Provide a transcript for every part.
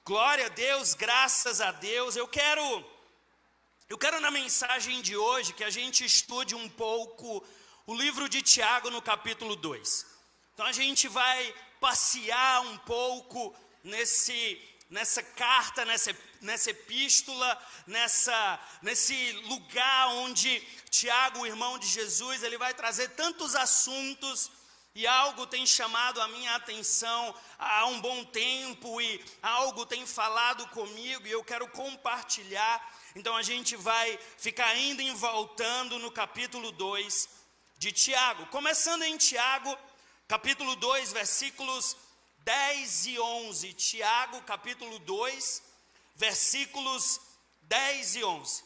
Glória a Deus, graças a Deus. Eu quero na mensagem de hoje que a gente estude um pouco o livro de Tiago no capítulo 2. Então a gente vai passear um pouco nessa carta, nessa epístola, nesse lugar onde Tiago, o irmão de Jesus, ele vai trazer tantos assuntos. E algo tem chamado a minha atenção há um bom tempo, e algo tem falado comigo, e eu quero compartilhar. Então a gente vai ficar indo e voltando no capítulo 2 de Tiago. Começando em Tiago, capítulo 2, versículos 10 e 11. Tiago, capítulo 2, versículos 10 e 11.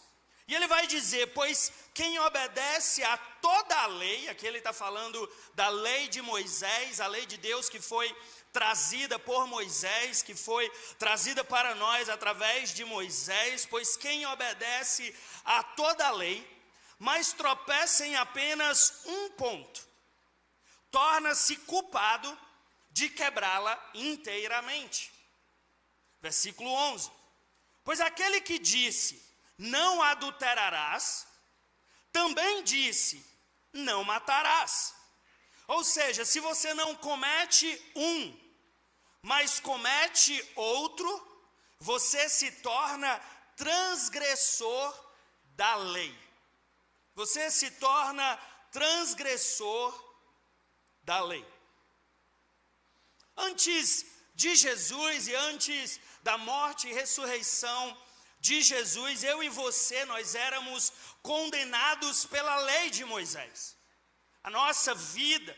E ele vai dizer: pois quem obedece a toda a lei, aqui ele está falando da lei de Moisés, a lei de Deus que foi trazida por Moisés, que foi trazida para nós através de Moisés, pois quem obedece a toda a lei, mas tropeça em apenas um ponto, torna-se culpado de quebrá-la inteiramente. Versículo 11. Pois aquele que disse: não adulterarás, também disse: não matarás. Ou seja, se você não comete um, mas comete outro, você se torna transgressor da lei. Você se torna transgressor da lei. Antes de Jesus e antes da morte e ressurreição de Jesus, eu e você, nós éramos condenados pela lei de Moisés. A nossa vida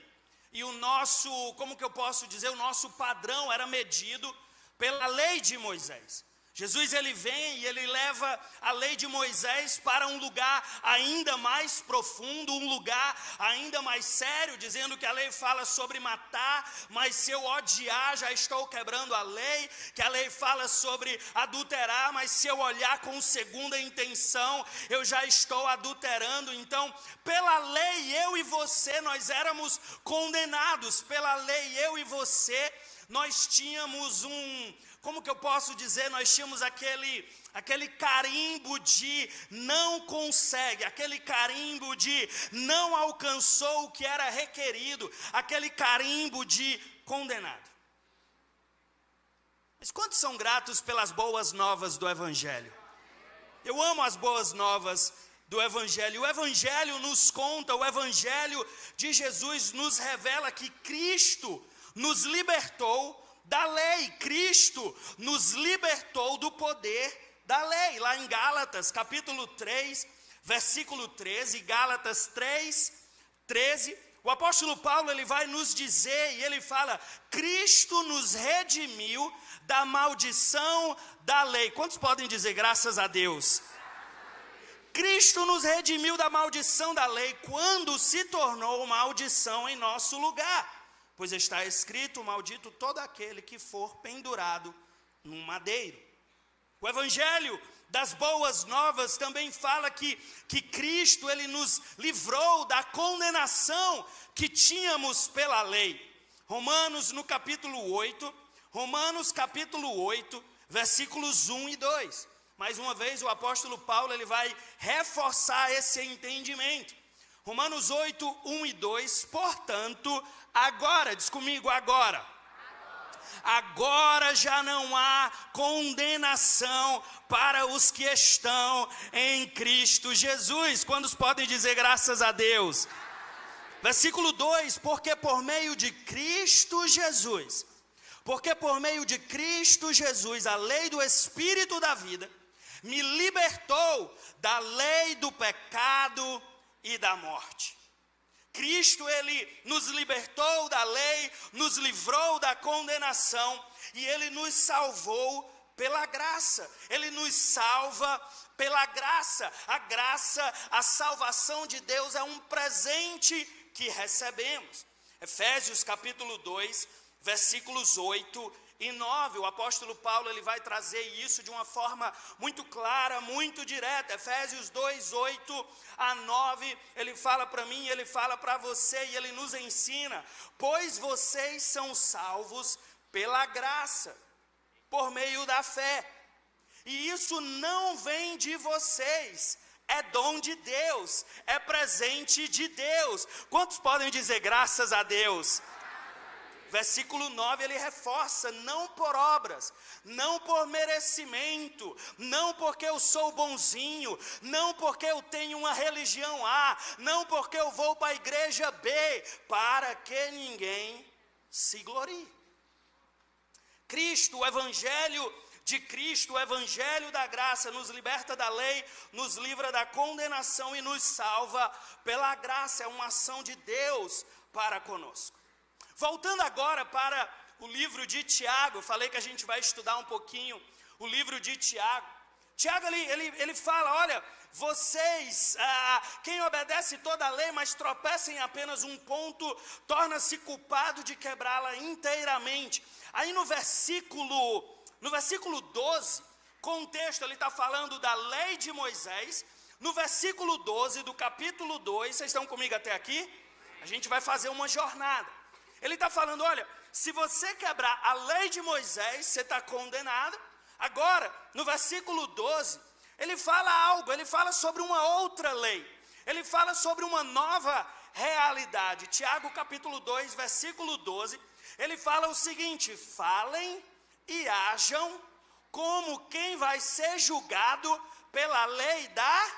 e o nosso, como que eu posso dizer, o nosso padrão era medido pela lei de Moisés. Jesus, ele vem e ele leva a lei de Moisés para um lugar ainda mais profundo, um lugar ainda mais sério, dizendo que a lei fala sobre matar, mas se eu odiar já estou quebrando a lei, que a lei fala sobre adulterar, mas se eu olhar com segunda intenção, eu já estou adulterando. Então, pela lei, eu e você, nós éramos condenados. Pela lei, eu e você, nós tínhamos como que eu posso dizer, nós tínhamos aquele carimbo de não consegue, aquele carimbo de não alcançou o que era requerido, aquele carimbo de condenado. Mas quantos são gratos pelas boas novas do Evangelho? Eu amo as boas novas do Evangelho. O Evangelho nos conta, o Evangelho de Jesus nos revela que Cristo nos libertou da lei. Cristo nos libertou do poder da lei. Lá em Gálatas, capítulo 3, versículo 13, Gálatas 3, 13, o apóstolo Paulo, ele vai nos dizer, e ele fala: Cristo nos redimiu da maldição da lei. Quantos podem dizer graças a Deus? Cristo nos redimiu da maldição da lei quando se tornou maldição em nosso lugar. Pois está escrito: maldito todo aquele que for pendurado num madeiro. O Evangelho das boas novas também fala que Cristo, ele nos livrou da condenação que tínhamos pela lei. Romanos capítulo 8, versículos 1 e 2. Mais uma vez o apóstolo Paulo, ele vai reforçar esse entendimento. Romanos 8, 1 e 2, portanto, agora, diz comigo, agora já não há condenação para os que estão em Cristo Jesus. Quantos podem dizer graças a Deus? Versículo 2, porque por meio de Cristo Jesus, a lei do Espírito da vida, me libertou da lei do pecado e da morte. Cristo, ele nos libertou da lei, nos livrou da condenação, e ele nos salvou pela graça. Ele nos salva pela graça. A salvação de Deus é um presente que recebemos. Efésios capítulo 2, versículos 8 e 9, o apóstolo Paulo, ele vai trazer isso de uma forma muito clara, muito direta. Efésios 2, 8 a 9, ele fala para mim, ele fala para você, e ele nos ensina: pois vocês são salvos pela graça, por meio da fé. E isso não vem de vocês, é dom de Deus, é presente de Deus. Quantos podem dizer graças a Deus? Versículo 9, ele reforça, não por obras, não por merecimento, não porque eu sou bonzinho, não porque eu tenho uma religião A, não porque eu vou para a igreja B, para que ninguém se glorie. Cristo, o evangelho de Cristo, o evangelho da graça, nos liberta da lei, nos livra da condenação e nos salva pela graça, é uma ação de Deus para conosco. Voltando agora para o livro de Tiago, falei que a gente vai estudar um pouquinho o livro de Tiago. Tiago, ele fala, olha, vocês, quem obedece toda a lei, mas tropeça em apenas um ponto, torna-se culpado de quebrá-la inteiramente. Aí no versículo 12, contexto, ele está falando da lei de Moisés. No versículo 12 do capítulo 2, vocês estão comigo até aqui? A gente vai fazer uma jornada. Ele está falando, olha, se você quebrar a lei de Moisés, você está condenado. Agora, no versículo 12, ele fala algo, ele fala sobre uma outra lei. Ele fala sobre uma nova realidade. Tiago capítulo 2, versículo 12, ele fala o seguinte: falem e ajam como quem vai ser julgado pela lei da...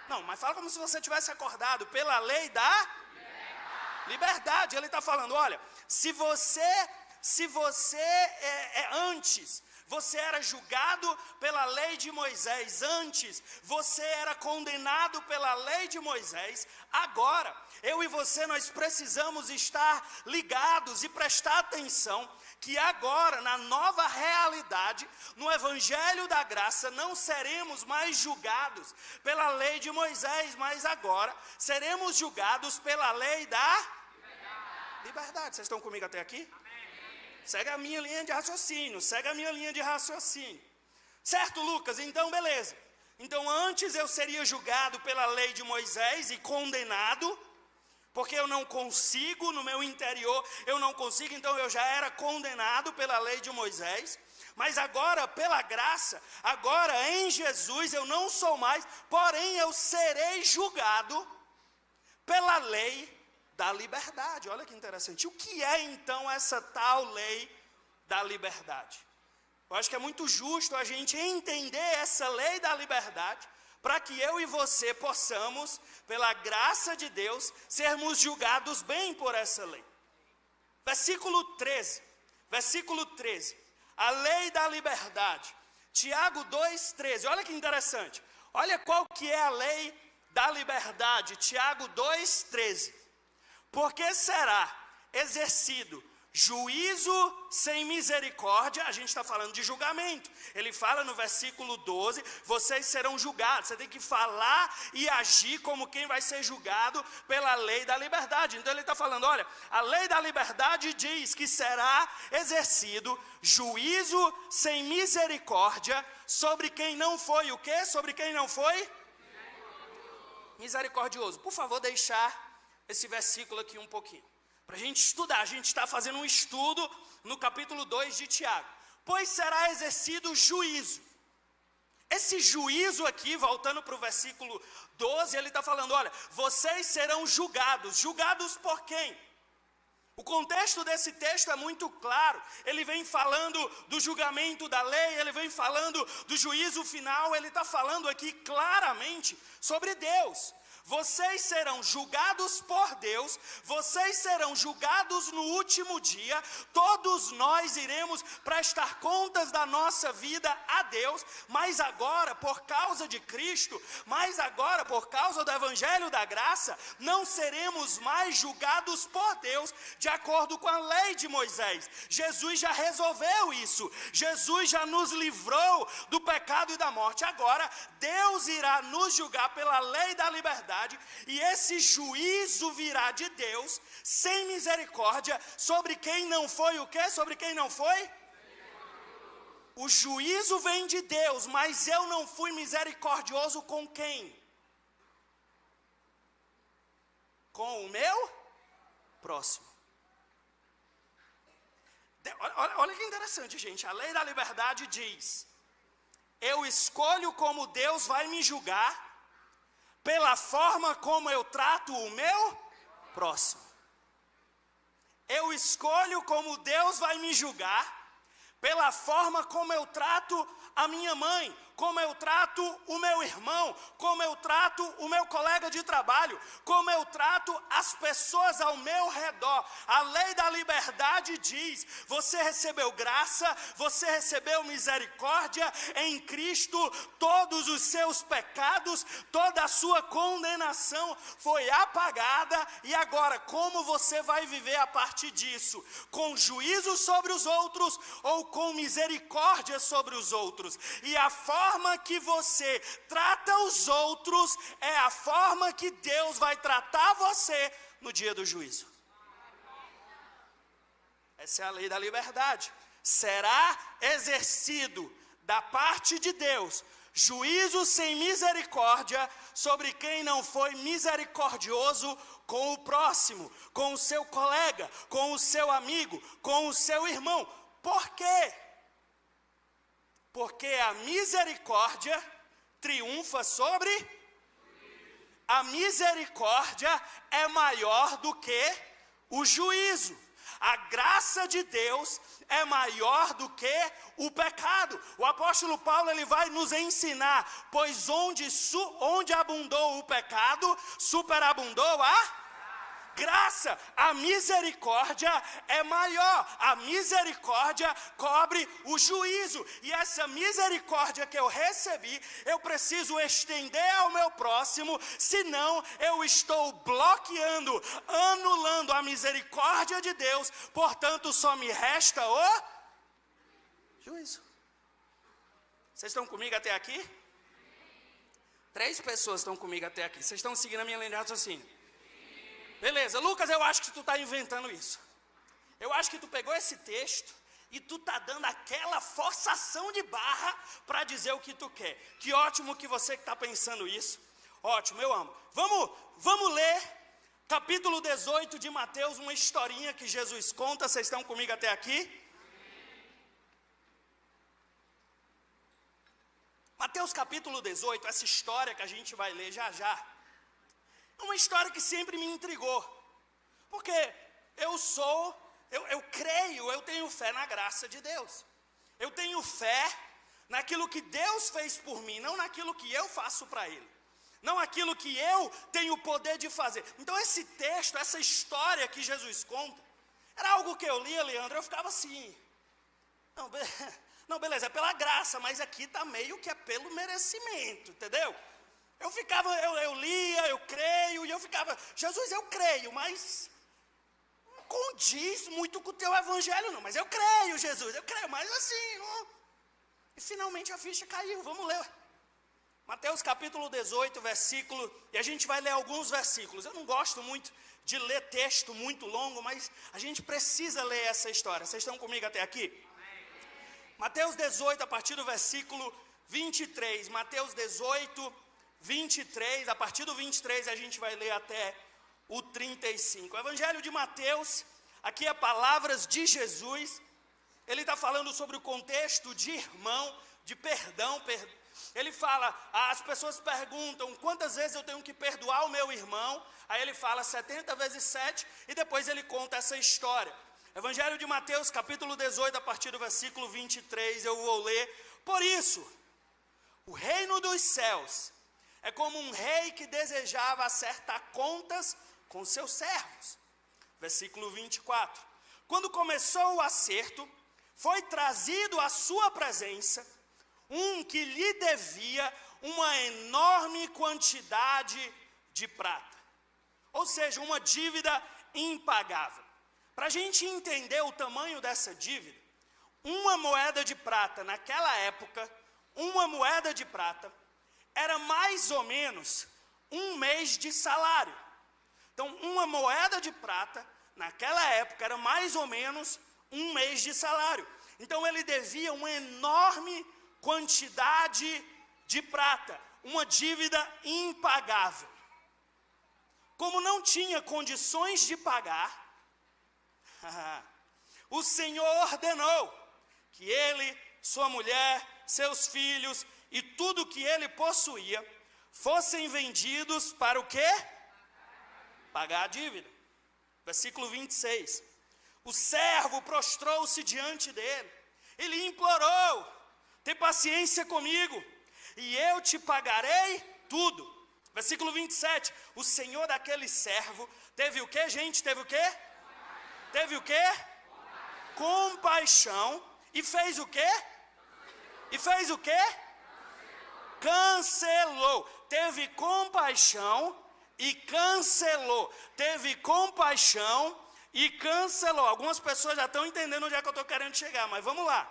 Não, mas fala como se você tivesse acordado, pela lei da... liberdade. Ele está falando, olha, se você antes, você era julgado pela lei de Moisés, antes você era condenado pela lei de Moisés, agora, eu e você, nós precisamos estar ligados e prestar atenção, que agora, na nova realidade, no evangelho da graça, não seremos mais julgados pela lei de Moisés, mas agora seremos julgados pela lei da... liberdade. Vocês estão comigo até aqui? Amém. Segue a minha linha de raciocínio. Certo, Lucas? Então, beleza. Então, antes eu seria julgado pela lei de Moisés e condenado, porque eu não consigo, no meu interior, eu não consigo, então eu já era condenado pela lei de Moisés. Mas agora, pela graça, agora em Jesus eu não sou mais, porém eu serei julgado pela lei da liberdade. Olha que interessante. O que é então essa tal lei da liberdade? Eu acho que é muito justo a gente entender essa lei da liberdade, para que eu e você possamos, pela graça de Deus, sermos julgados bem por essa lei. Versículo 13, a lei da liberdade. Tiago 2,13, olha que interessante. Olha qual que é a lei da liberdade. Tiago 2,13. Porque será exercido juízo sem misericórdia. A gente está falando de julgamento. Ele fala no versículo 12, vocês serão julgados. Você tem que falar e agir como quem vai ser julgado pela lei da liberdade. Então ele está falando, olha, a lei da liberdade diz que será exercido juízo sem misericórdia sobre quem não foi o quê? Sobre quem não foi? Misericordioso. Por favor, deixar esse versículo aqui um pouquinho, para a gente estudar. A gente está fazendo um estudo no capítulo 2 de Tiago. Pois será exercido juízo. Esse juízo aqui, voltando para o versículo 12, ele está falando, olha, vocês serão julgados. Julgados por quem? O contexto desse texto é muito claro. Ele vem falando do julgamento da lei, ele vem falando do juízo final, ele está falando aqui claramente sobre Deus. Vocês serão julgados por Deus, vocês serão julgados no último dia, todos nós iremos prestar contas da nossa vida a Deus, mas agora, por causa de Cristo, mas agora, por causa do Evangelho da Graça, não seremos mais julgados por Deus de acordo com a lei de Moisés. Jesus já resolveu isso, Jesus já nos livrou do pecado e da morte. Agora, Deus irá nos julgar pela lei da liberdade, e esse juízo virá de Deus, sem misericórdia, sobre quem não foi o quê? Sobre quem não foi? O juízo vem de Deus, mas eu não fui misericordioso com quem? Com o meu próximo. Olha que interessante, gente. A lei da liberdade diz: eu escolho como Deus vai me julgar pela forma como eu trato o meu próximo. Eu escolho como Deus vai me julgar pela forma como eu trato a minha mãe, como eu trato o meu irmão, como eu trato o meu colega de trabalho, como eu trato as pessoas ao meu redor. A lei da liberdade diz: você recebeu graça, você recebeu misericórdia em Cristo, todos os seus pecados, toda a sua condenação foi apagada, e agora como você vai viver a partir disso? Com juízo sobre os outros ou com misericórdia sobre os outros? E a forma que você trata os outros é a forma que Deus vai tratar você no dia do juízo. Essa é a lei da liberdade. Será exercido da parte de Deus juízo sem misericórdia sobre quem não foi misericordioso com o próximo, com o seu colega, com o seu amigo, com o seu irmão. Por quê? Porque a misericórdia triunfa sobre... A misericórdia é maior do que o juízo. A graça de Deus é maior do que o pecado. O apóstolo Paulo, ele vai nos ensinar: pois onde abundou o pecado, superabundou a graça. A misericórdia é maior. A misericórdia cobre o juízo. E essa misericórdia que eu recebi, eu preciso estender ao meu próximo, senão eu estou bloqueando, anulando a misericórdia de Deus. Portanto, só me resta o juízo. Vocês estão comigo até aqui? 3 pessoas estão comigo até aqui. Vocês estão seguindo a minha linha de raciocínio? Beleza, Lucas, eu acho que tu está inventando isso. Eu acho que tu pegou esse texto e tu está dando aquela forçação de barra para dizer o que tu quer. Que ótimo que você que está pensando isso. Ótimo, eu amo. Vamos ler capítulo 18 de Mateus, uma historinha que Jesus conta. Vocês estão comigo até aqui? Mateus capítulo 18, essa história que a gente vai ler já já, é uma história que sempre me intrigou, porque eu creio, eu tenho fé na graça de Deus, eu tenho fé naquilo que Deus fez por mim, não naquilo que eu faço para Ele, não aquilo que eu tenho o poder de fazer. Então esse texto, essa história que Jesus conta, era algo que eu lia, Leandro, eu ficava assim, não, beleza, é pela graça, mas aqui está meio que é pelo merecimento, entendeu? Eu lia, eu creio, e eu ficava: Jesus, eu creio, mas não condiz muito com o teu evangelho não, mas eu creio, Jesus, eu creio, mas assim, não. E finalmente a ficha caiu, vamos ler. Mateus capítulo 18, versículo, e a gente vai ler alguns versículos. Eu não gosto muito de ler texto muito longo, mas a gente precisa ler essa história. Vocês estão comigo até aqui? Mateus 18, a partir do versículo 23, Mateus 18, 23, a partir do 23 a gente vai ler até o 35. O Evangelho de Mateus, aqui é palavras de Jesus. Ele está falando sobre o contexto de irmão, de perdão. Ele fala, as pessoas perguntam: quantas vezes eu tenho que perdoar o meu irmão? Aí ele fala 70 vezes 7, e depois ele conta essa história. Evangelho de Mateus, capítulo 18, a partir do versículo 23, eu vou ler. Por isso, o reino dos céus é como um rei que desejava acertar contas com seus servos. Versículo 24. Quando começou o acerto, foi trazido à sua presença um que lhe devia uma enorme quantidade de prata. Ou seja, uma dívida impagável. Para a gente entender o tamanho dessa dívida, uma moeda de prata naquela época, uma moeda de prata era mais ou menos um mês de salário. Então, uma moeda de prata, naquela época, era mais ou menos um mês de salário. Então, ele devia uma enorme quantidade de prata, uma dívida impagável. Como não tinha condições de pagar, o Senhor ordenou que ele, sua mulher, seus filhos e tudo que ele possuía fossem vendidos para o quê? Pagar a dívida. Versículo 26. O servo prostrou-se diante dele. Ele implorou: tem paciência comigo e eu te pagarei tudo. Versículo 27. O senhor daquele servo teve o quê, gente? Teve o quê? Teve o quê? Compaixão. E fez o quê? E fez o quê? Cancelou. Teve compaixão e cancelou. Teve compaixão e cancelou. Algumas pessoas já estão entendendo onde é que eu estou querendo chegar, mas vamos lá.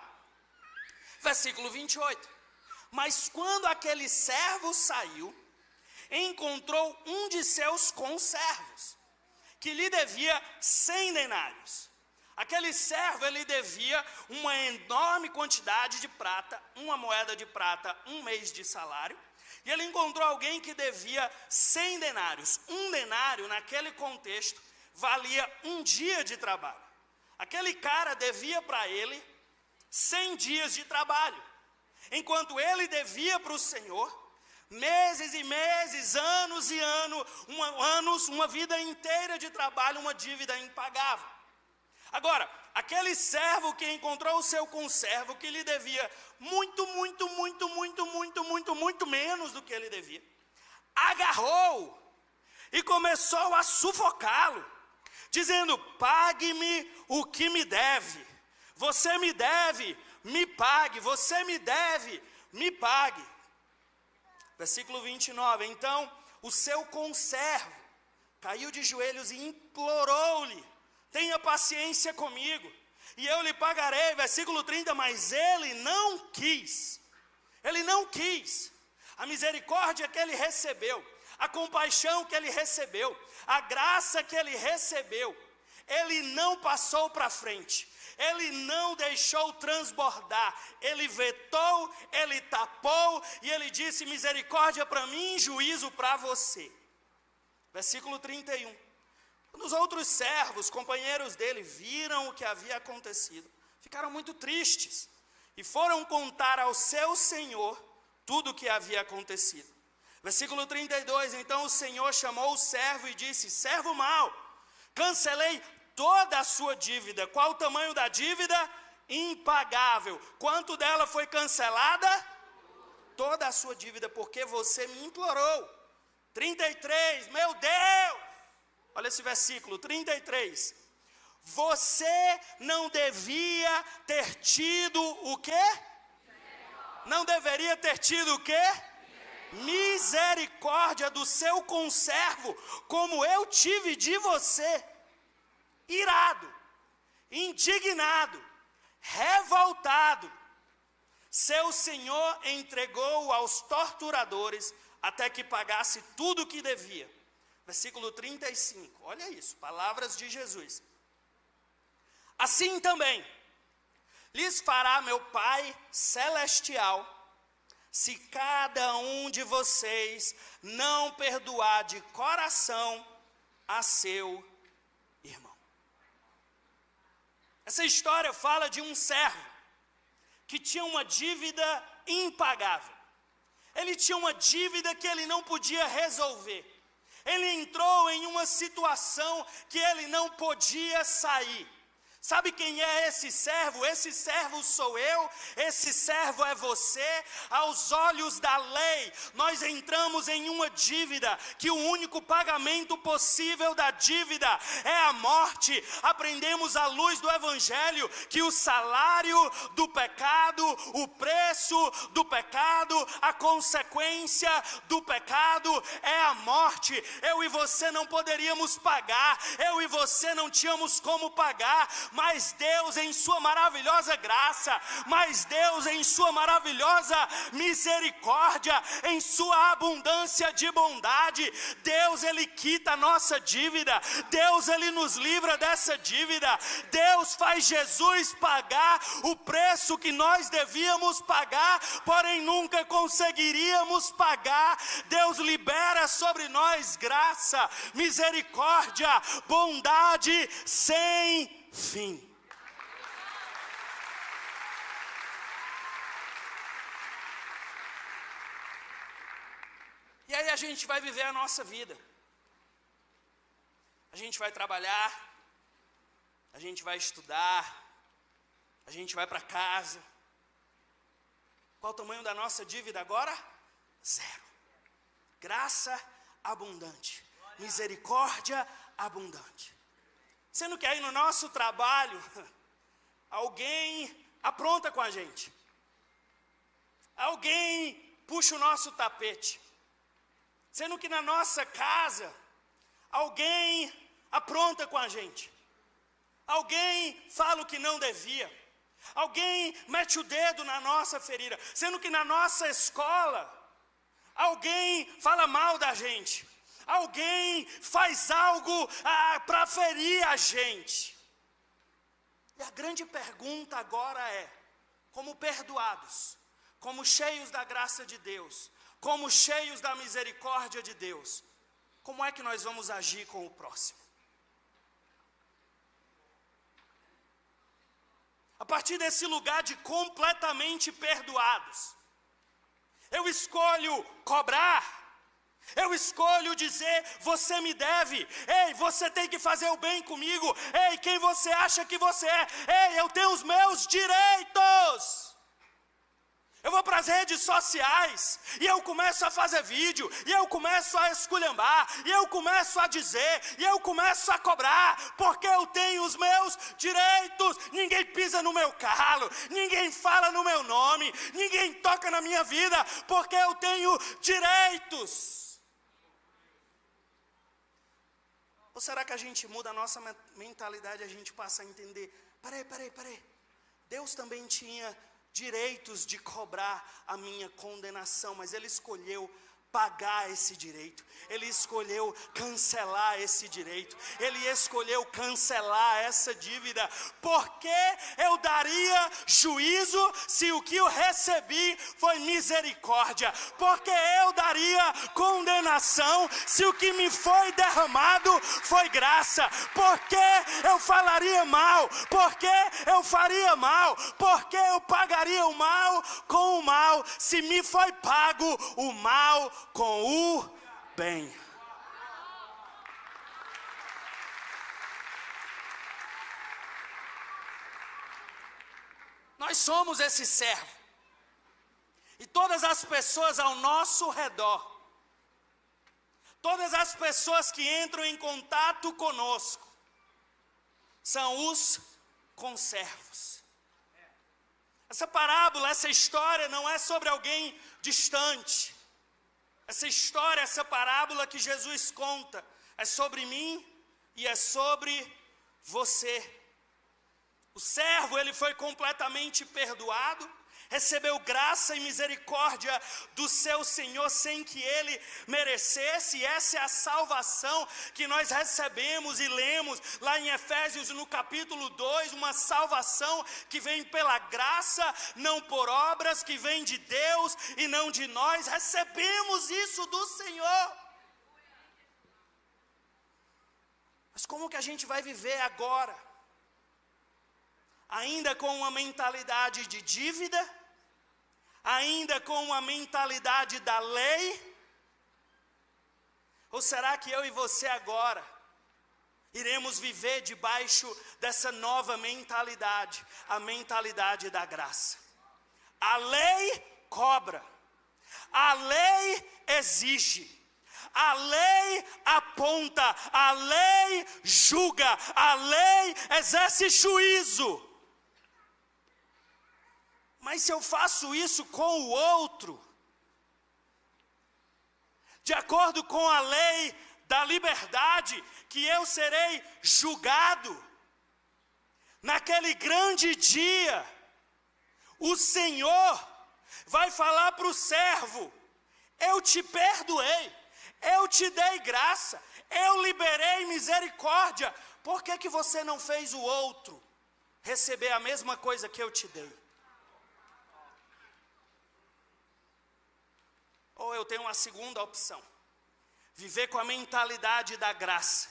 Versículo 28. Mas quando aquele servo saiu, encontrou um de seus conservos, que lhe devia 100 denários. Aquele servo, ele devia uma enorme quantidade de prata, uma moeda de prata, um mês de salário. E ele encontrou alguém que devia 100 denários. Um denário, naquele contexto, valia um dia de trabalho. Aquele cara devia para ele 100 dias de trabalho. Enquanto ele devia para o Senhor meses e meses, anos e anos, uma vida inteira de trabalho, uma dívida impagável. Agora, aquele servo que encontrou o seu conservo, que lhe devia muito menos do que ele devia, agarrou e começou a sufocá-lo, dizendo: pague-me o que me deve. Você me deve, me pague. Você me deve, me pague. Versículo 29. Então, o seu conservo caiu de joelhos e implorou-lhe: tenha paciência comigo, e eu lhe pagarei. Versículo 30, mas ele não quis. Ele não quis. A misericórdia que ele recebeu, a compaixão que ele recebeu, a graça que ele recebeu, ele não passou para frente. Ele não deixou transbordar. Ele vetou, ele tapou, e ele disse: misericórdia para mim, juízo para você. Versículo 31. Quando os outros servos, companheiros dele, viram o que havia acontecido, ficaram muito tristes e foram contar ao seu senhor tudo o que havia acontecido. Versículo 32, então o Senhor chamou o servo e disse: servo mau, cancelei toda a sua dívida. Qual o tamanho da dívida? Impagável. Quanto dela foi cancelada? Toda a sua dívida, porque você me implorou. 33, meu Deus! Olha esse versículo, 33. Você não devia ter tido o quê? Não deveria ter tido o quê? Misericórdia do seu conservo, como eu tive de você. Irado, indignado, revoltado, seu senhor entregou-o aos torturadores até que pagasse tudo o que devia. Versículo 35, olha isso, palavras de Jesus. Assim também lhes fará meu Pai Celestial, se cada um de vocês não perdoar de coração a seu irmão. Essa história fala de um servo que tinha uma dívida impagável. Ele tinha uma dívida que ele não podia resolver. Ele entrou em uma situação que ele não podia sair. Sabe quem é esse servo? Esse servo sou eu, esse servo é você. Aos olhos da lei, nós entramos em uma dívida, que o único pagamento possível da dívida é a morte. Aprendemos à luz do Evangelho que o salário do pecado, o preço do pecado, a consequência do pecado é a morte. Eu e você não poderíamos pagar, eu e você não tínhamos como pagar, mas Deus em sua maravilhosa graça, mas Deus em sua maravilhosa misericórdia, em sua abundância de bondade, Deus ele quita a nossa dívida, Deus ele nos livra dessa dívida, Deus faz Jesus pagar o preço que nós devíamos pagar, porém nunca conseguiríamos pagar. Deus libera sobre nós graça, misericórdia, bondade sem fim. a gente vai viver a nossa vida. A gente vai trabalhar, a gente vai estudar, a gente vai para casa. Qual o tamanho da nossa dívida agora? 0. Graça abundante, misericórdia abundante. Sendo que aí no nosso trabalho, alguém apronta com a gente. Alguém puxa o nosso tapete. Sendo que na nossa casa, alguém apronta com a gente. Alguém fala o que não devia. Alguém mete o dedo na nossa ferida. Sendo que na nossa escola, alguém fala mal da gente. Alguém faz algo para ferir a gente. E a grande pergunta agora é: como perdoados, como cheios da graça de Deus, como cheios da misericórdia de Deus, como é que nós vamos agir com o próximo? A partir desse lugar de completamente perdoados, eu escolho cobrar. Eu escolho dizer, você me deve. Ei, você tem que fazer o bem comigo. Ei, quem você acha que você é? Ei, eu tenho os meus direitos. Eu vou para as redes sociais e eu começo a fazer vídeo, e eu começo a esculhambar, e eu começo a dizer, e eu começo a cobrar, porque eu tenho os meus direitos. Ninguém pisa no meu calo, ninguém fala no meu nome, ninguém toca na minha vida, porque eu tenho direitos. Ou será que a gente muda a nossa mentalidade, a gente passa a entender, peraí, Deus também tinha direitos de cobrar a minha condenação, mas Ele escolheu pagar esse direito, Ele escolheu cancelar esse direito, Ele escolheu cancelar essa dívida. Porque eu daria juízo se o que eu recebi foi misericórdia? Porque eu daria condenação se o que me foi derramado foi graça? Porque eu falaria mal? Porque eu faria mal? Porque eu pagaria o mal com o mal se me foi pago o mal com o bem? Nós somos esse servo. E todas as pessoas ao nosso redor, todas as pessoas que entram em contato conosco, são os conservos. Essa parábola, essa história não é sobre alguém distante. Essa história, essa parábola que Jesus conta, é sobre mim e é sobre você. O servo, ele foi completamente perdoado, recebeu graça e misericórdia do seu Senhor sem que ele merecesse. E essa é a salvação que nós recebemos e lemos lá em Efésios no capítulo 2, uma salvação que vem pela graça, não por obras, que vem de Deus e não de nós. Recebemos isso do Senhor. Mas como que a gente vai viver agora? Ainda com uma mentalidade de dívida? Ainda com uma mentalidade da lei? Ou será que eu e você agora iremos viver debaixo dessa nova mentalidade, a mentalidade da graça? A lei cobra, a lei exige, a lei aponta, a lei julga, a lei exerce juízo. Mas se eu faço isso com o outro, de acordo com a lei da liberdade, que eu serei julgado, naquele grande dia, o Senhor vai falar para o servo: eu te perdoei, eu te dei graça, eu liberei misericórdia, por que você não fez o outro receber a mesma coisa que eu te dei? Ou eu tenho uma segunda opção: viver com a mentalidade da graça,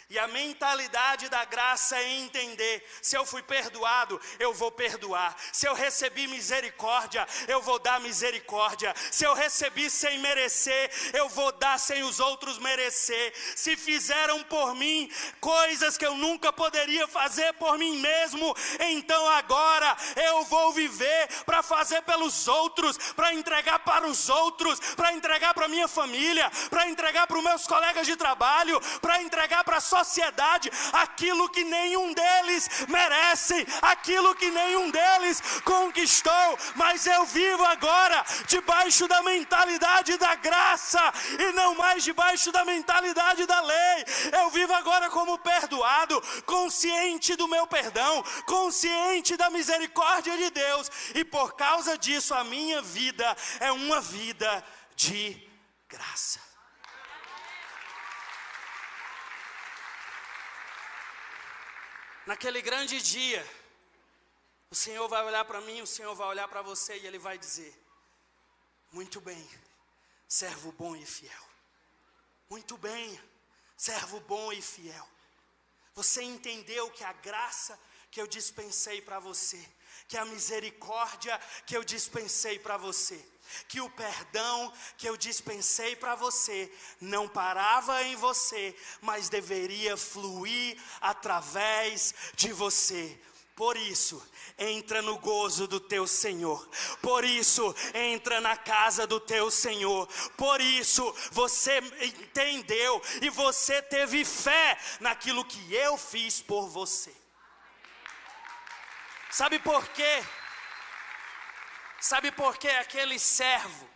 E a mentalidade da graça é entender: se eu fui perdoado, eu vou perdoar. Se eu recebi misericórdia, eu vou dar misericórdia. Se eu recebi sem merecer, eu vou dar sem os outros merecer. Se fizeram por mim coisas que eu nunca poderia fazer por mim mesmo, então agora eu vou viver para fazer pelos outros, para entregar para os outros, para entregar para minha família, para entregar para os meus colegas de trabalho, para entregar para a sociedade aquilo que nenhum deles merece, aquilo que nenhum deles conquistou. Mas eu vivo agora debaixo da mentalidade da graça e não mais debaixo da mentalidade da lei. Eu vivo agora como perdoado, consciente do meu perdão, consciente da misericórdia de Deus, e por causa disso a minha vida é uma vida de graça. Naquele grande dia, o Senhor vai olhar para mim, o Senhor vai olhar para você e Ele vai dizer: muito bem, servo bom e fiel. Muito bem, servo bom e fiel. Você entendeu que a graça que eu dispensei para você, que a misericórdia que eu dispensei para você, que o perdão que eu dispensei para você não parava em você, mas deveria fluir através de você. Por isso, entra no gozo do teu Senhor. Por isso, entra na casa do teu Senhor. Por isso, você entendeu e você teve fé naquilo que eu fiz por você. Sabe por quê? Sabe por que aquele servo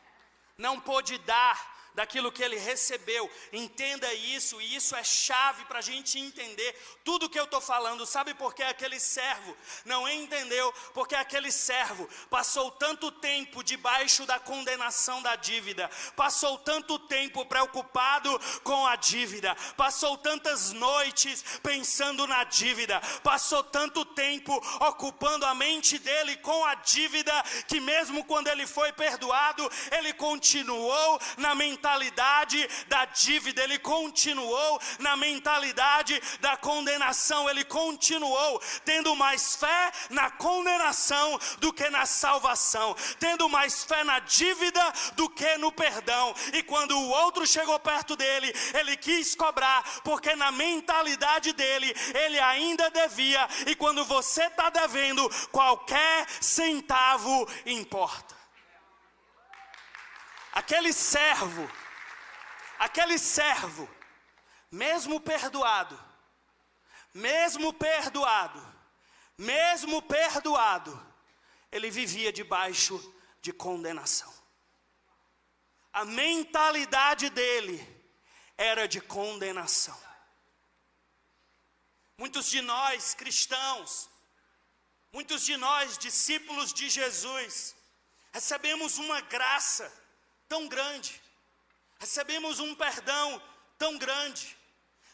não pôde dar daquilo que ele recebeu? Entenda isso, e isso é chave para a gente entender tudo que eu estou falando. Sabe por que aquele servo não entendeu? Porque aquele servo passou tanto tempo debaixo da condenação da dívida, passou tanto tempo preocupado com a dívida, passou tantas noites pensando na dívida, passou tanto tempo ocupando a mente dele com a dívida, que mesmo quando ele foi perdoado, ele continuou na mentalidade da dívida, ele continuou na mentalidade da condenação, ele continuou tendo mais fé na condenação do que na salvação, tendo mais fé na dívida do que no perdão. E quando o outro chegou perto dele, ele quis cobrar, porque na mentalidade dele, ele ainda devia, e quando você está devendo, qualquer centavo importa. Aquele servo, mesmo perdoado, ele vivia debaixo de condenação. A mentalidade dele era de condenação. Muitos de nós cristãos, muitos de nós discípulos de Jesus, recebemos uma graça tão grande, recebemos um perdão tão grande,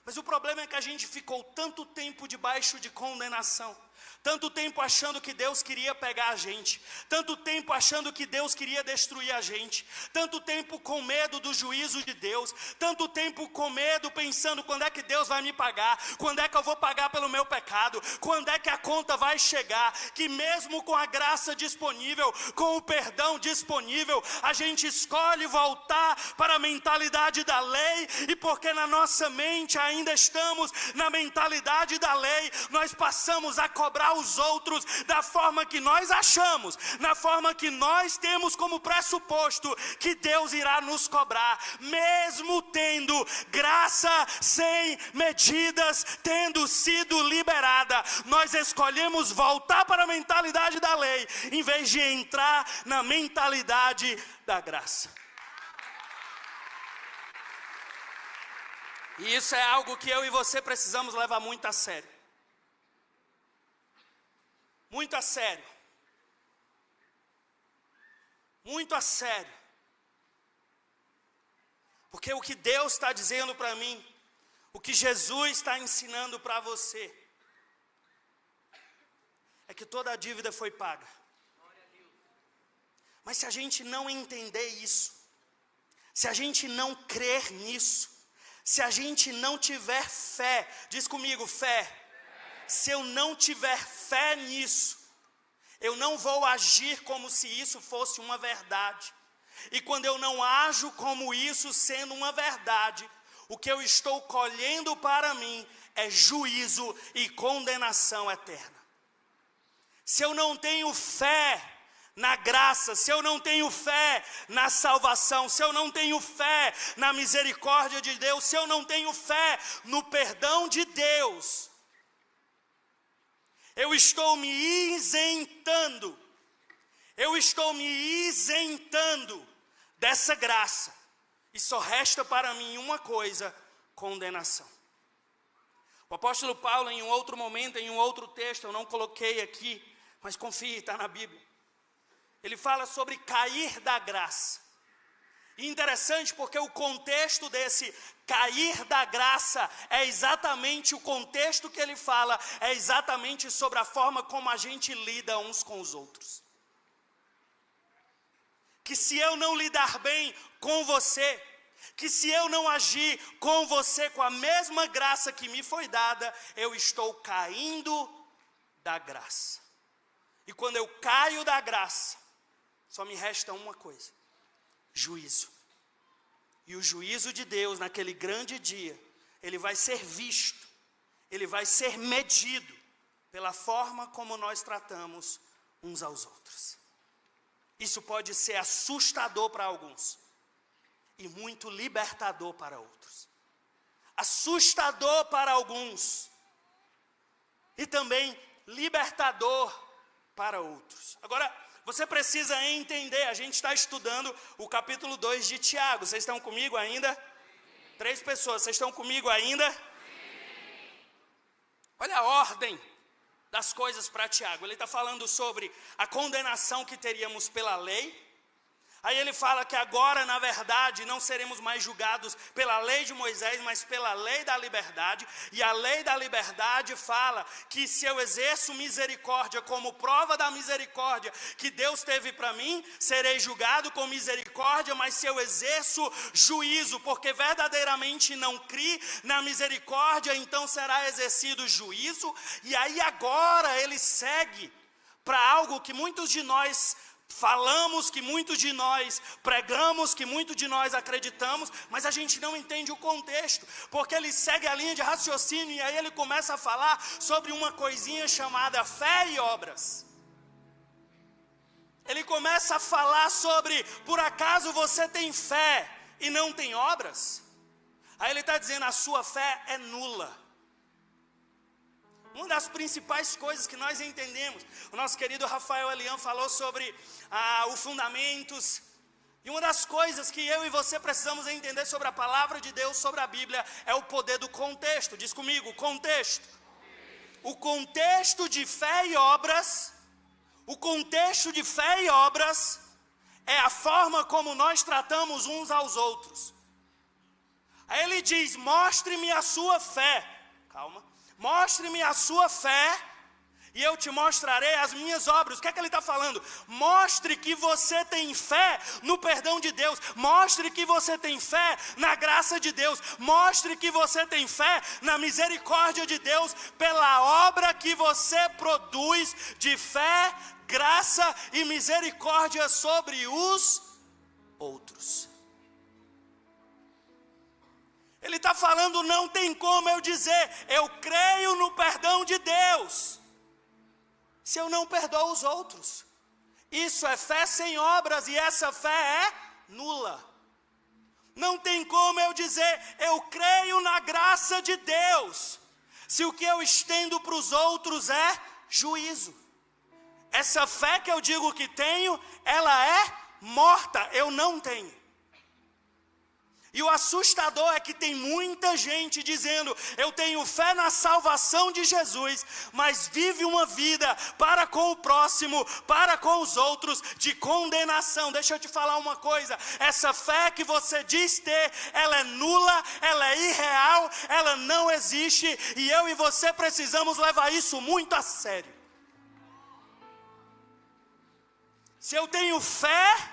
mas o problema é que a gente ficou tanto tempo debaixo de condenação, tanto tempo achando que Deus queria pegar a gente, tanto tempo achando que Deus queria destruir a gente, tanto tempo com medo do juízo de Deus, tanto tempo com medo pensando: quando é que Deus vai me pagar, quando é que eu vou pagar pelo meu pecado, quando é que a conta vai chegar, que mesmo com a graça disponível, com o perdão disponível, a gente escolhe voltar para a mentalidade da lei, e porque na nossa mente ainda estamos na mentalidade da lei, nós passamos a cobrar os outros da forma que nós achamos, na forma que nós temos como pressuposto que Deus irá nos cobrar, mesmo tendo graça sem medidas, tendo sido liberada. Nós escolhemos voltar para a mentalidade da lei, em vez de entrar na mentalidade da graça. E isso é algo que eu e você precisamos levar muito a sério. Muito a sério. Muito a sério. Porque o que Deus está dizendo para mim, o que Jesus está ensinando para você, é que toda a dívida foi paga. Mas se a gente não entender isso, se a gente não crer nisso, Se a gente não tiver fé, diz comigo, fé. Se eu não tiver fé nisso, eu não vou agir como se isso fosse uma verdade. E quando eu não ajo como isso sendo uma verdade, o que eu estou colhendo para mim é juízo e condenação eterna. Se eu não tenho fé na graça, se eu não tenho fé na salvação, se eu não tenho fé na misericórdia de Deus, se eu não tenho fé no perdão de Deus, eu estou me isentando dessa graça, e só resta para mim uma coisa: condenação. O apóstolo Paulo, em um outro momento, em um outro texto, eu não coloquei aqui, mas confie, está na Bíblia, ele fala sobre cair da graça. E interessante porque o contexto desse cair da graça é exatamente o contexto que ele fala, é exatamente sobre a forma como a gente lida uns com os outros. Que se eu não lidar bem com você, que se eu não agir com você com a mesma graça que me foi dada, eu estou caindo da graça. E quando eu caio da graça, só me resta uma coisa: juízo. E o juízo de Deus naquele grande dia, ele vai ser visto, ele vai ser medido pela forma como nós tratamos uns aos outros. Isso pode ser assustador para alguns e muito libertador para outros. Assustador para alguns e também libertador para outros. Agora, você precisa entender, a gente está estudando o capítulo 2 de Tiago. Vocês estão comigo ainda? 3 pessoas, vocês estão comigo ainda? Olha a ordem das coisas para Tiago. Ele está falando sobre a condenação que teríamos pela lei. Aí ele fala que agora, na verdade, não seremos mais julgados pela lei de Moisés, mas pela lei da liberdade. E a lei da liberdade fala que se eu exerço misericórdia como prova da misericórdia que Deus teve para mim, serei julgado com misericórdia, mas se eu exerço juízo, porque verdadeiramente não criei na misericórdia, então será exercido juízo. E aí agora ele segue para algo que muitos de nós falamos, que muitos de nós pregamos, que muitos de nós acreditamos, mas a gente não entende o contexto, porque ele segue a linha de raciocínio e aí ele começa a falar sobre uma coisinha chamada fé e obras. Ele começa a falar sobre, por acaso você tem fé e não tem obras? Aí ele está dizendo, a sua fé é nula. Uma das principais coisas que nós entendemos, o nosso querido Rafael Elian falou sobre os fundamentos, e uma das coisas que eu e você precisamos entender sobre a palavra de Deus, sobre a Bíblia, é o poder do contexto. Diz comigo, contexto. O contexto de fé e obras, é a forma como nós tratamos uns aos outros. Aí ele diz, mostre-me a sua fé. Calma. Mostre-me a sua fé e eu te mostrarei as minhas obras. O que é que ele está falando? Mostre que você tem fé no perdão de Deus. Mostre que você tem fé na graça de Deus. Mostre que você tem fé na misericórdia de Deus pela obra que você produz de fé, graça e misericórdia sobre os outros. Ele está falando, não tem como eu dizer, eu creio no perdão de Deus, se eu não perdoo os outros. Isso é fé sem obras e essa fé é nula. Não tem como eu dizer, eu creio na graça de Deus, se o que eu estendo para os outros é juízo. Essa fé que eu digo que tenho, ela é morta, eu não tenho. E o assustador é que tem muita gente dizendo, eu tenho fé na salvação de Jesus, mas vive uma vida para com o próximo, para com os outros, de condenação. Deixa eu te falar uma coisa, essa fé que você diz ter, ela é nula, ela é irreal, ela não existe, e eu e você precisamos levar isso muito a sério. Se eu tenho fé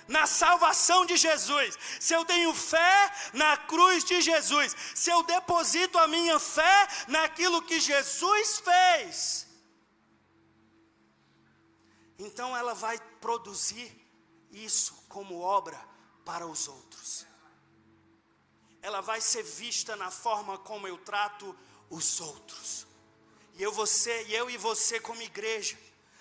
na salvação de Jesus, se eu tenho fé na cruz de Jesus, se eu deposito a minha fé naquilo que Jesus fez, então ela vai produzir isso como obra para os outros. Ela vai ser vista na forma como eu trato os outros. E eu e você como igreja,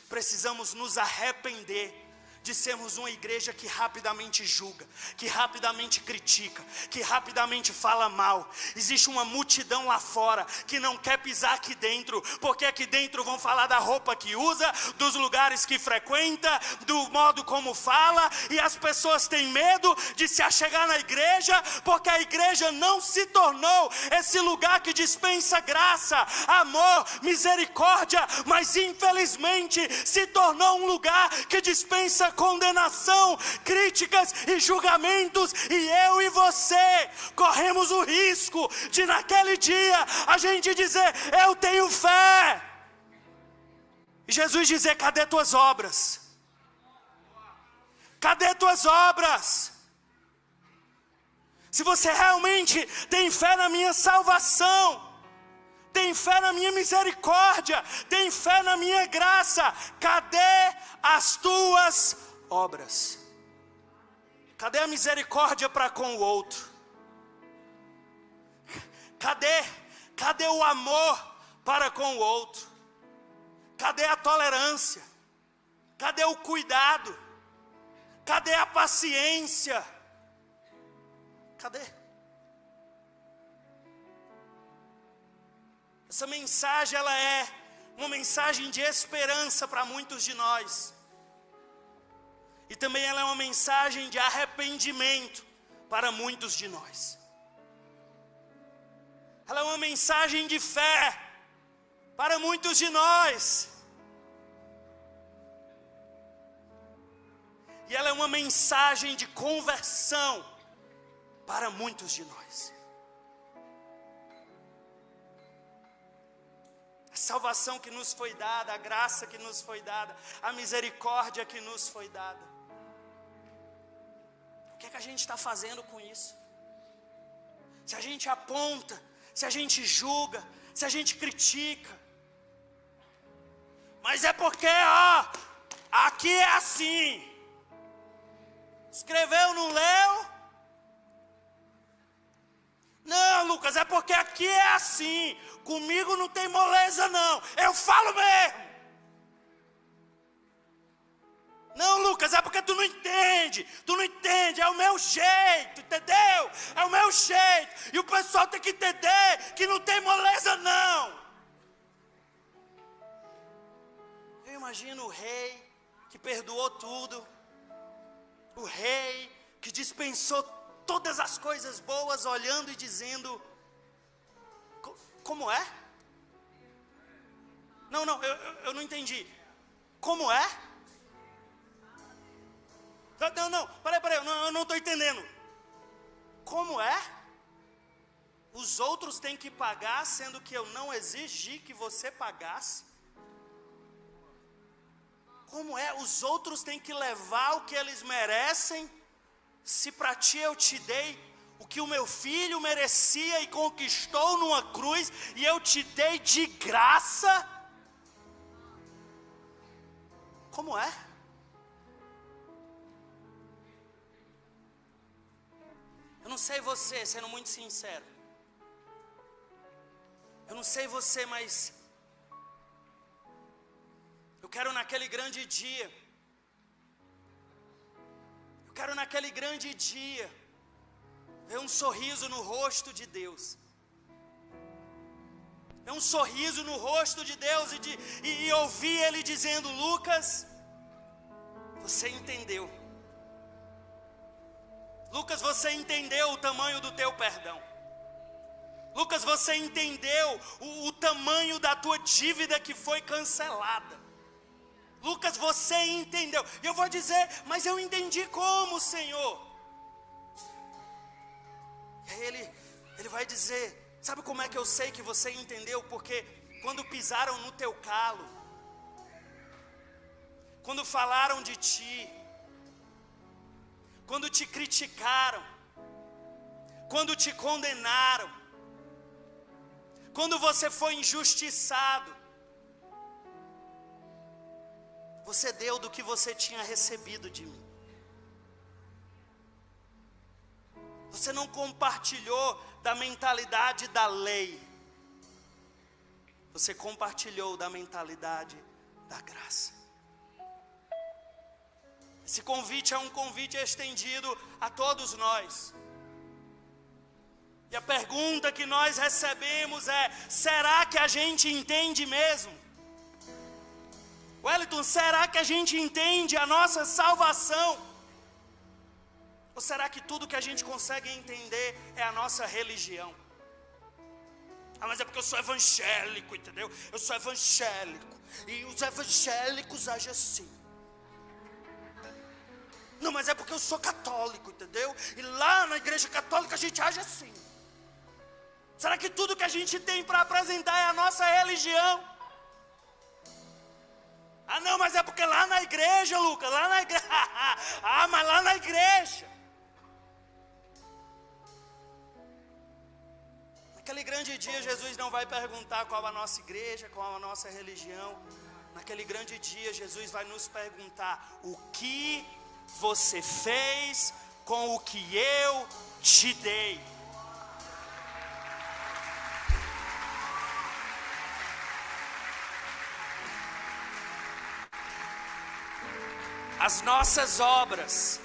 precisamos nos arrepender de sermos uma igreja que rapidamente julga, que rapidamente critica, que rapidamente fala mal. Existe uma multidão lá fora que não quer pisar aqui dentro, porque aqui dentro vão falar da roupa que usa, dos lugares que frequenta, do modo como fala, e as pessoas têm medo de se achegar na igreja, porque a igreja não se tornou esse lugar que dispensa graça, amor, misericórdia, mas infelizmente se tornou um lugar que dispensa condenação, críticas e julgamentos, e eu e você corremos o risco de naquele dia a gente dizer: eu tenho fé, e Jesus dizer: cadê tuas obras? Cadê tuas obras? Se você realmente tem fé na minha salvação, tem fé na minha misericórdia, tem fé na minha graça, cadê as tuas obras? Cadê a misericórdia para com o outro? Cadê o amor para com o outro? Cadê a tolerância? Cadê o cuidado? Cadê a paciência? Cadê? Essa mensagem, ela é uma mensagem de esperança para muitos de nós. E também ela é uma mensagem de arrependimento para muitos de nós. Ela é uma mensagem de fé para muitos de nós. E ela é uma mensagem de conversão para muitos de nós. A salvação que nos foi dada, a graça que nos foi dada, a misericórdia que nos foi dada. O que é que a gente está fazendo com isso? Se a gente aponta, se a gente julga, se a gente critica, mas é porque, aqui é assim. Escreveu, não leu? Não, Lucas, é porque aqui é assim. Comigo não tem moleza não, eu falo mesmo. Não, Lucas, é porque tu não entende, é o meu jeito, entendeu? É o meu jeito, e o pessoal tem que entender que não tem moleza não. Eu imagino o rei que perdoou tudo, o rei que dispensou todas as coisas boas, olhando e dizendo: como é? Não, eu não entendi. Como é? Não, peraí, eu não estou entendendo. Como é? Os outros têm que pagar, sendo que eu não exigi que você pagasse? Como é? Os outros têm que levar o que eles merecem, se para ti eu te dei o que o meu filho merecia e conquistou numa cruz, e eu te dei de graça? Como é? Eu não sei você, sendo muito sincero, eu não sei você, mas eu quero naquele grande dia, ver um sorriso no rosto de Deus. É um sorriso no rosto de Deus e ouvir Ele dizendo: Lucas, você entendeu. Lucas, você entendeu o tamanho do teu perdão. Lucas, você entendeu o tamanho da tua dívida que foi cancelada. Lucas, você entendeu. E eu vou dizer: mas eu entendi como, Senhor? E aí ele vai dizer: sabe como é que eu sei que você entendeu? Porque quando pisaram no teu calo, quando falaram de ti, quando te criticaram, quando te condenaram, quando você foi injustiçado, você deu do que você tinha recebido de mim. Você não compartilhou da mentalidade da lei. Você compartilhou da mentalidade da graça. Esse convite é um convite estendido a todos nós. E a pergunta que nós recebemos é: será que a gente entende mesmo? Wellington, será que a gente entende a nossa salvação? Ou será que tudo que a gente consegue entender é a nossa religião? Ah, mas é porque eu sou evangélico, entendeu? Eu sou evangélico. E os evangélicos agem assim. Não, mas é porque eu sou católico, entendeu? E lá na igreja católica a gente age assim. Será que tudo que a gente tem para apresentar é a nossa religião? Ah, não, mas é porque lá na igreja, Lucas, lá na igreja. Ah, mas lá na igreja. Naquele grande dia, Jesus não vai perguntar qual a nossa igreja, qual a nossa religião. Naquele grande dia, Jesus vai nos perguntar: o que você fez com o que eu te dei? As nossas obras,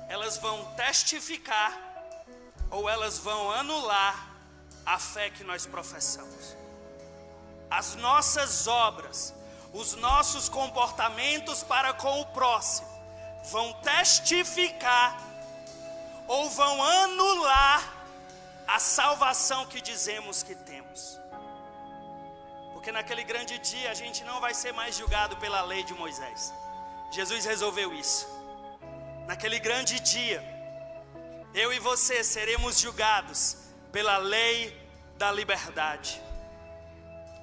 elas vão testificar ou elas vão anular a fé que nós professamos. As nossas obras, os nossos comportamentos para com o próximo, vão testificar ou vão anular a salvação que dizemos que temos. Porque naquele grande dia a gente não vai ser mais julgado pela lei de Moisés. Jesus resolveu isso. Naquele grande dia, eu e você seremos julgados pela lei da liberdade.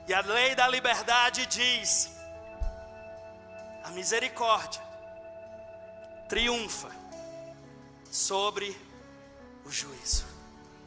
E a lei da liberdade diz: a misericórdia triunfa sobre o juízo.